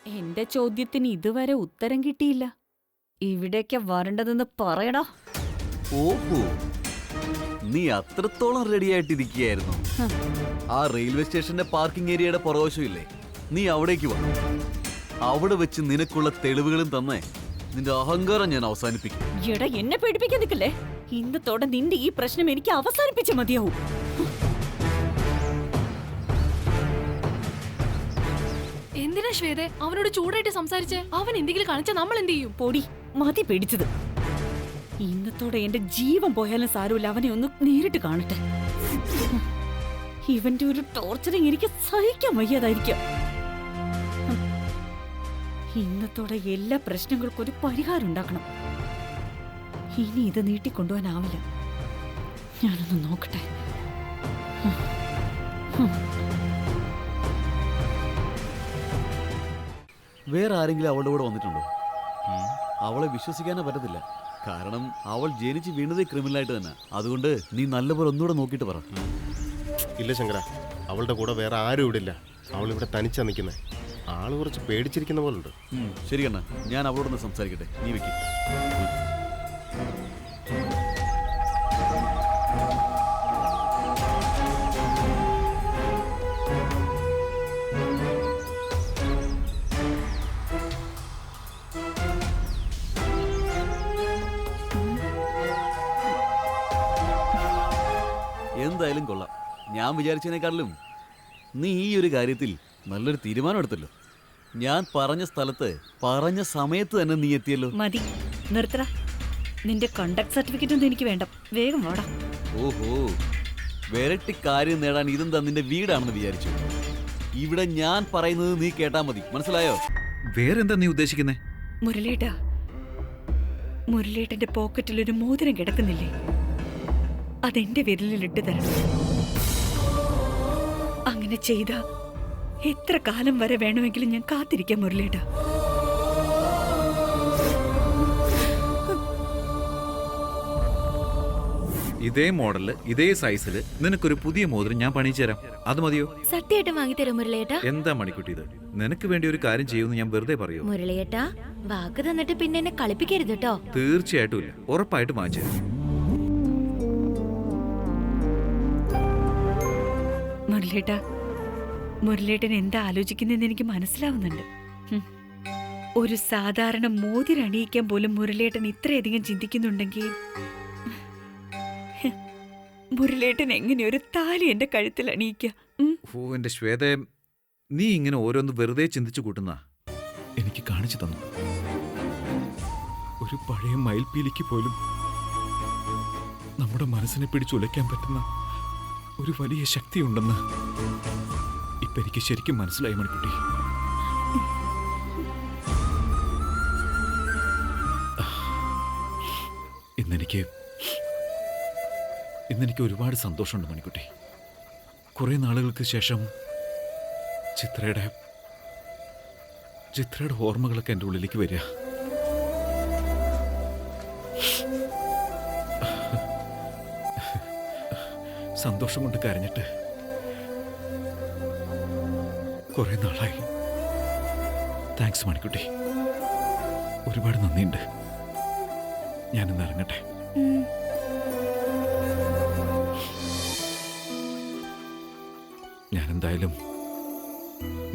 എന്റെ ചോദ്യത്തിന് ഇതുവരെ ഉത്തരം കിട്ടിയില്ല. ഇവിടേക്ക് വരേണ്ടതെന്ന് പറയടാ. ഓഹോ, നീ അത്രത്തോളം റെഡി ആയിട്ടിരിക്കുകയായിരുന്നു. ആ റെയിൽവേ സ്റ്റേഷന്റെ പാർക്കിംഗ് ഏരിയയുടെ പുറവശമില്ലേ, നീ അവിടേക്ക് വാ. അവിടെ വെച്ച് നിനക്കുള്ള തെളിവുകളും തന്നെ നിന്റെ അഹങ്കാരം ഞാൻ അവസാനിപ്പിക്കും. എടാ, എന്നെ പേടിപ്പിക്കാൻ നിൽക്കല്ലേ. ഇന്നത്തോടെ നിന്റെ ഈ പ്രശ്നം എനിക്ക് അവസാനിപ്പിച്ച മതിയാവും. എന്തിനാ ശ്വേതേ അവനോട് ചൂടായിട്ട് സംസാരിച്ച്? അവൻ എന്തെങ്കിലും കാണിച്ച നമ്മൾ എന്ത് ചെയ്യും? പൊടി, മതി പേടിച്ചത്. ഇന്നത്തോടെ എന്റെ ജീവൻ പോയാലും സാരമില്ല, അവനെ ഒന്ന് നേരിട്ട് കാണട്ടെ. ഇവന്റെ ഒരു ടോർച്ചറിങ് എനിക്ക് സഹിക്കാൻ വയ്യാതായിരിക്കും. ഇന്നത്തോടെ എല്ലാ പ്രശ്നങ്ങൾക്കും ഒരു പരിഹാരം ഉണ്ടാക്കണം. ഇനി ഇത് നീട്ടിക്കൊണ്ടുപോകാനാവില്ല. ഞാനൊന്ന് നോക്കട്ടെ. വേറെ ആരെങ്കിലും അവളുടെ കൂടെ വന്നിട്ടുണ്ടോ? അവളെ വിശ്വസിക്കാനേ പറ്റത്തില്ല. കാരണം അവൾ ജനിച്ച് വീണതേ ക്രിമിനലായിട്ട് തന്നെ. അതുകൊണ്ട് നീ നല്ലപോലെ ഒന്നുകൂടെ നോക്കിയിട്ട് പറ. ഇല്ല ശങ്കര, അവളുടെ കൂടെ വേറെ ആരും ഇവിടെ ഇല്ല. അവളിവിടെ തനിച്ചാ നിൽക്കുന്നത്. ആള് കുറച്ച് പേടിച്ചിരിക്കുന്ന പോലുണ്ട്. ശരി കണ്ണ, ഞാൻ അവളോടൊന്ന് സംസാരിക്കട്ടെ. നീ വെക്കും. എന്തായാലും കൊള്ളാം. ഞാൻ വിചാരിച്ചതിനേക്കാളിലും നീ ഈ ഒരു കാര്യത്തിൽ നല്ലൊരു തീരുമാനം എടുത്തല്ലോ. ഞാൻ പറഞ്ഞ സ്ഥലത്ത് പറഞ്ഞ സമയത്ത് തന്നെ നീ എത്തിയല്ലോ. മതി, നിർത്തടാ. നിന്റെ കണ്ടക്ട് സർട്ടിഫിക്കറ്റ് ഒന്നും എനിക്ക് വേണ്ട. വേഗം വാടാ. ഓഹോ, വെരട്ടി കാര്യം നേടാൻ ഇതെന്താ നിന്റെ വീടാണെന്ന് വിചാരിച്ചു? ഇവിടെ ഞാൻ പറയുന്നത് നീ കേട്ടാ മതി, മനസ്സിലായോ? വേറെന്താ നീ ഉദ്ദേശിക്കുന്നേ? മുരളിയേട്ടാ, മുരളിയേട്ടന്റെ പോക്കറ്റിൽ ഒരു മോതിരം കിടക്കുന്നില്ലേ? അതെന്റെ വിരലിലിട്ട് തരണം. അങ്ങനെ ചെയ്ത എത്ര കാലം വരെ വേണമെങ്കിലും ഞാൻ കാത്തിരിക്കാം മുരളിയേട്ടാ. ഇതേ മോഡല് ഇതേ സൈസില് നിനക്കൊരു പുതിയ മോതിരം ഞാൻ പണിയിച്ചു തരാം. അത് മതിയോ? സത്യമായിട്ടും വാങ്ങിത്തരും മുരളിയേട്ടാ? എന്താ മണിക്കുട്ടി ഇത്? നിനക്ക് വേണ്ടി ഒരു കാര്യം ചെയ്യുമെന്ന് ഞാൻ വെറുതെ പറയൂ? മുരളിയേട്ടാ, വാക്ക് തന്നിട്ട് പിന്നെ എന്നെ കളിപ്പിക്കരുത് കേട്ടോ. തീർച്ചയായിട്ടും ഇല്ല, ഉറപ്പായിട്ട് വാങ്ങിച്ചു തരാം. മുരളിയേട്ടാ, മുരളിയേട്ടൻ എന്താ ആലോചിക്കുന്നതെന്ന് എനിക്ക് മനസ്സിലാവുന്നുണ്ട്. ഒരു സാധാരണ മോതിരം അണിയിക്കാൻ പോലും മുരളിയേട്ടൻ ഇത്രയധികം ചിന്തിക്കുന്നുണ്ടെങ്കിൽ മുരളിയേട്ടൻ എങ്ങനെ ഒരു താലി എന്റെ കഴുത്തിൽ അണിയിക്ക? ഓ എന്റെ ശ്വേത, നീ ഇങ്ങനെ ഓരോന്ന് വെറുതെ ചിന്തിച്ചു കൂട്ടുന്ന എനിക്ക് കാണിച്ചു തന്നു. ഒരു പഴയ മയിൽപ്പീലിക്ക് പോലും നമ്മുടെ മനസ്സിനെ പിടിച്ചുലയ്ക്കാൻ പറ്റുന്ന ഒരു വലിയ ശക്തിയുണ്ടെന്ന് ഇപ്പൊ എനിക്ക് ശരിക്കും മനസ്സിലായി മണിക്കുട്ടി. ഇന്നെനിക്ക് ഒരുപാട് സന്തോഷമുണ്ട് മണിക്കുട്ടി. കുറെ നാളുകൾക്ക് ശേഷം ചിത്രയുടെ ഓർമ്മകളൊക്കെ എൻ്റെ ഉള്ളിലേക്ക് വരിക. സന്തോഷം കൊണ്ട് കരഞ്ഞിട്ട് കുറെ നാളായി. താങ്ക്സ് മണിക്കുട്ടി, ഒരുപാട് നന്ദിയുണ്ട്. ഞാനിന്ന് ഇറങ്ങട്ടെ. ഞാനെന്തായാലും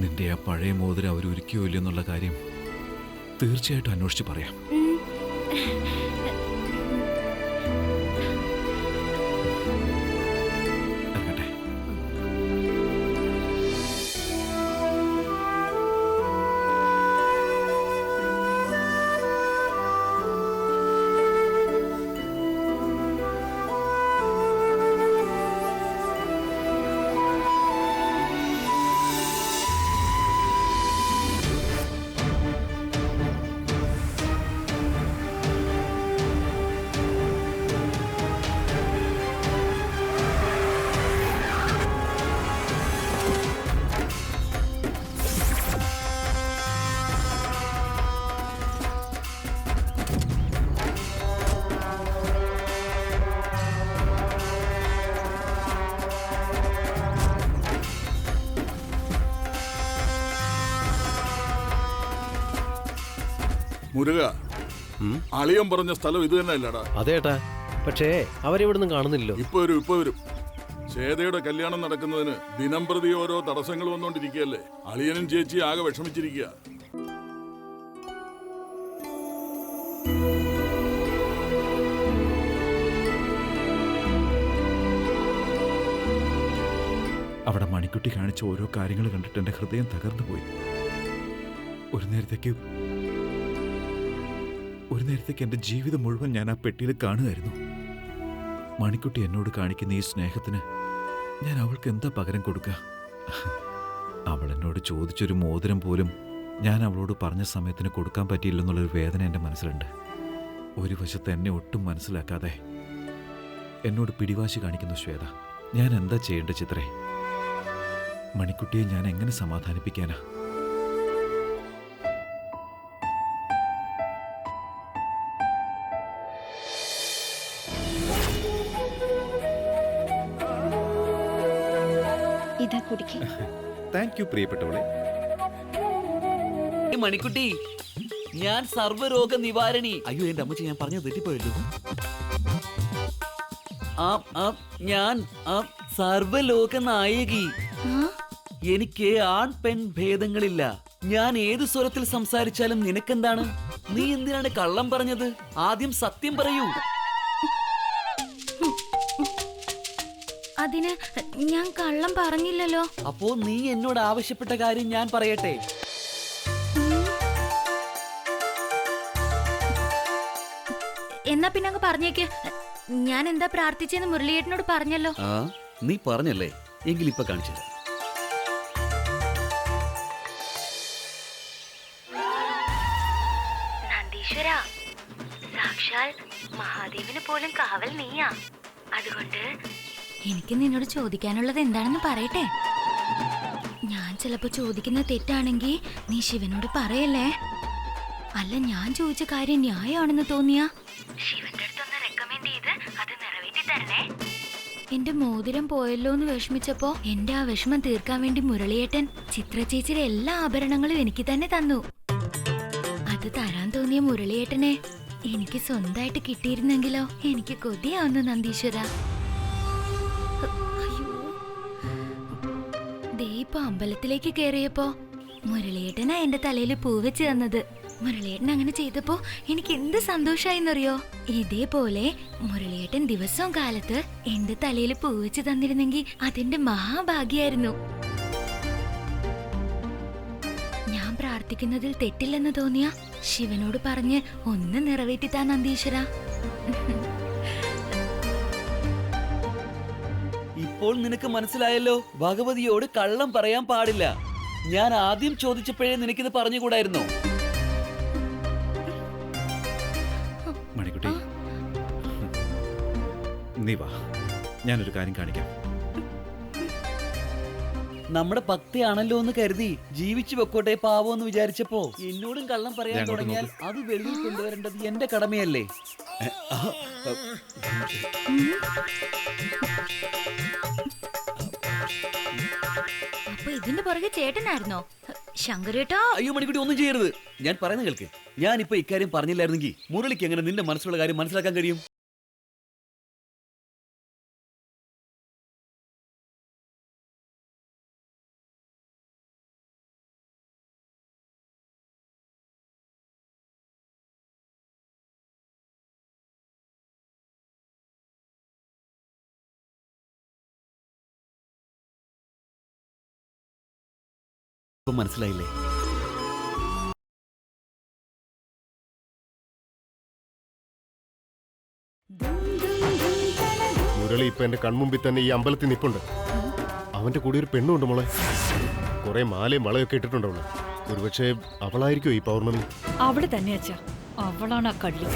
നിന്റെ ആ പഴയ മോതിരം അവർ ഒരുക്കിയോ ഇല്ലെന്നുള്ള കാര്യം തീർച്ചയായിട്ടും അന്വേഷിച്ച് പറയാം. മുരുക, അളിയൻ പറഞ്ഞ സ്ഥലം ഇത് തന്നെ അല്ലടാ. അതേട്ടാ, പക്ഷേ അവരെവിടുന്നും കാണുന്നില്ലല്ലോ. ഇപ്പൊ വരും. ശ്വേതയുടെ കല്യാണം നടക്കുന്നതിന് ദിനം പ്രതി ഓരോ തടസ്സങ്ങൾ വന്നോണ്ടിരിക്കുകയല്ലേ. അളിയനും ചേച്ചി ആകെ വിഷമിച്ചിരിക്കുക. അവിടെ മണിക്കുട്ടി കാണിച്ച ഓരോ കാര്യങ്ങൾ കണ്ടിട്ട് എൻ്റെ ഹൃദയം തകർന്നു പോയി. ഒരു നേരത്തേക്ക് എൻ്റെ ജീവിതം മുഴുവൻ ഞാൻ ആ പെട്ടിയിൽ കാണുമായിരുന്നു. മണിക്കുട്ടി എന്നോട് കാണിക്കുന്ന ഈ സ്നേഹത്തിന് ഞാൻ അവൾക്ക് എന്താ പകരം കൊടുക്കുക? അവൾ എന്നോട് ചോദിച്ചൊരു മോതിരം പോലും ഞാൻ അവളോട് പറഞ്ഞ സമയത്തിന് കൊടുക്കാൻ പറ്റിയില്ലെന്നുള്ളൊരു വേദന എൻ്റെ മനസ്സിലുണ്ട്. ഒരു വശത്ത് എന്നെ ഒട്ടും മനസ്സിലാക്കാതെ എന്നോട് പിടിവാശി കാണിക്കുന്നു ശ്വേത. ഞാൻ എന്താ ചെയ്യേണ്ട ചിത്രേ? മണിക്കുട്ടിയെ ഞാൻ എങ്ങനെ സമാധാനിപ്പിക്കാനാ? ഇതാ കുടിക്ക്. താങ്ക് യു പ്രിയപ്പെട്ടവളെ. മണിക്കുട്ടി, ഞാൻ സർവ്വരോഗ നിവാരണി. അയ്യോ, എന്റെ അമ്മച്ചി, ഞാൻ പറഞ്ഞത് തെറ്റിപ്പോയല്ലോ. ഞാൻ സർവ്വലോക നായകി. എനിക്ക് ആൺ പെൺ ഭേദങ്ങളില്ല. ഞാൻ ഏത് സ്വരത്തിൽ സംസാരിച്ചാലും നിനക്കെന്താണ്? നീ എന്തിനാണ് കള്ളം പറഞ്ഞത്? ആദ്യം സത്യം പറയൂ. അതിന് ഞാൻ കള്ളം പറഞ്ഞില്ലല്ലോ. അപ്പോ നീ എന്നോട് ആവശ്യപ്പെട്ട കാര്യം ഞാൻ പറയട്ടെ. എന്നാ പിന്നെ അങ്ങ് പറഞ്ഞേക്ക്. ഞാൻ എന്താ പ്രാർത്ഥിച്ചെന്ന് മുരളിയേട്ടനോട് പറഞ്ഞല്ലോ. നീ പറഞ്ഞല്ലേ? എങ്കിൽ ഇപ്പൊ കാണിച്ചില്ല. നന്ദീശ്വര, സാക്ഷാൽ മഹാദേവന് പോലും കാവൽ നീയാ. അതുകൊണ്ട് എനിക്ക് നിന്നോട് ചോദിക്കാനുള്ളത് എന്താണെന്ന് പറയട്ടെ. ഞാൻ ചിലപ്പോ ചോദിക്കുന്ന തെറ്റാണെങ്കിൽ നീ ശിവനോട് പറയല്ലേ. അല്ല, ഞാൻ ചോദിച്ച കാര്യം ന്യായമാണെന്ന് തോന്നിയാ ശിവന്റെ അടുത്തൊന്ന് റെക്കമെൻഡ് ചെയ്ത് അത് നിറവേറ്റി തരണേ. എന്റെ മോതിരം പോയല്ലോ എന്ന് വിഷമിച്ചപ്പോ എന്റെ ആ വിഷമം തീർക്കാൻ വേണ്ടി മുരളിയേട്ടൻ ചിത്ര ചേച്ചിയുടെ എല്ലാ ആഭരണങ്ങളും എനിക്ക് തന്നെ തന്നു. അത് തരാൻ തോന്നിയ മുരളിയേട്ടനെ എനിക്ക് സ്വന്തമായിട്ട് കിട്ടിയിരുന്നെങ്കിലോ. എനിക്ക് കൊതിയാവുന്നു നന്ദീശ്വര. ഇപ്പൊ അമ്പലത്തിലേക്ക് കേറിയപ്പോ മുരളിയേട്ടനാ എന്റെ തലയിൽ പൂവെച്ച് തന്നത്. മുരളിയേട്ടൻ അങ്ങനെ ചെയ്തപ്പോ എനിക്ക് എന്ത് സന്തോഷായിന്നറിയോ. ഇതേപോലെ മുരളിയേട്ടൻ ദിവസവും കാലത്ത് എന്റെ തലയിൽ പൂവെച്ച് തന്നിരുന്നെങ്കിൽ അതിന്റെ മഹാഭാഗ്യായിരുന്നു. ഞാൻ പ്രാർത്ഥിക്കുന്നതിൽ തെറ്റില്ലെന്ന് തോന്നിയ ശിവനോട് പറഞ്ഞ് ഒന്ന് നിറവേറ്റിത്താ നന്ദീശ്വര. ഇപ്പോൾ നിനക്ക് മനസ്സിലായല്ലോ, ഭഗവതിയോട് കള്ളം പറയാൻ പാടില്ല. ഞാൻ ആദ്യം ചോദിച്ചപ്പോഴേ നിനക്കിത് പറഞ്ഞുകൂടായിരുന്നോ? മണിക്കുട്ടി, നീ വാ, ഞാനൊരു കാര്യം കാണിക്കാം. നമ്മുടെ ഭക്തിയാണല്ലോ എന്ന് കരുതി ജീവിച്ചു വെക്കോട്ടെ പാവോ എന്ന് വിചാരിച്ചപ്പോ എന്നോടും കള്ളം പറയാൻ തുടങ്ങിയാൽ അത് വെളിയിൽ കൊണ്ടുവരേണ്ടത് എന്റെ കടമയല്ലേ? അപ്പൊ ഇതിന്റെ പുറകെ ചേട്ടനായിരുന്നോ ശങ്കരേട്ടാ? അയ്യോ മണിക്കുട്ടി, ഒന്നും ചെയ്യരുത്. ഞാൻ പറയുന്ന കേൾക്ക്. ഞാനിപ്പോ ഇക്കാര്യം പറഞ്ഞില്ലായിരുന്നെങ്കിൽ മുരളിക്ക് എങ്ങനെ നിന്റെ മനസ്സിലുള്ള കാര്യം മനസ്സിലാക്കാൻ കഴിയും? മനസ്സിലായില്ലേ? മുരളി ഇപ്പൊ എന്റെ കൺമുമ്പിൽ തന്നെ ഈ അമ്പലത്തിൽ നിപ്പുണ്ട്. അവന്റെ കൂടെ ഒരു പെണ്ണുണ്ട് മോളെ. കുറെ മാലയും വളയൊക്കെ ഇട്ടിട്ടുണ്ട് അവള്. ഒരുപക്ഷെ അവളായിരിക്കും ഈ പൗർണമി. അവിടെ തന്നെ അച്ഛാ, അവളാണ് ആ കള്ളി.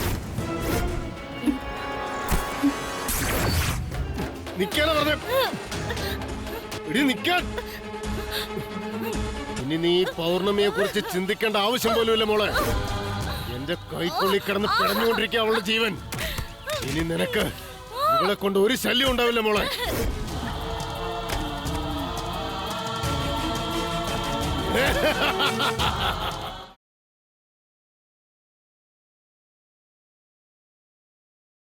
നിക്കാനാ പറഞ്ഞേ? എടി നിക്കാൻ. ഇനി നീ പൗർണമിയെ കുറിച്ച് ചിന്തിക്കേണ്ട ആവശ്യം പോലുമില്ല മോളെ. എന്റെ കൈക്കുള്ളിൽ കിടന്ന് പിടഞ്ഞുകൊണ്ടിരിക്കുക അവളുടെ ജീവൻ. ഇനി നിനക്ക് ഇവളെ കൊണ്ട് ഒരു ശല്യം ഉണ്ടാവില്ല മോളെ.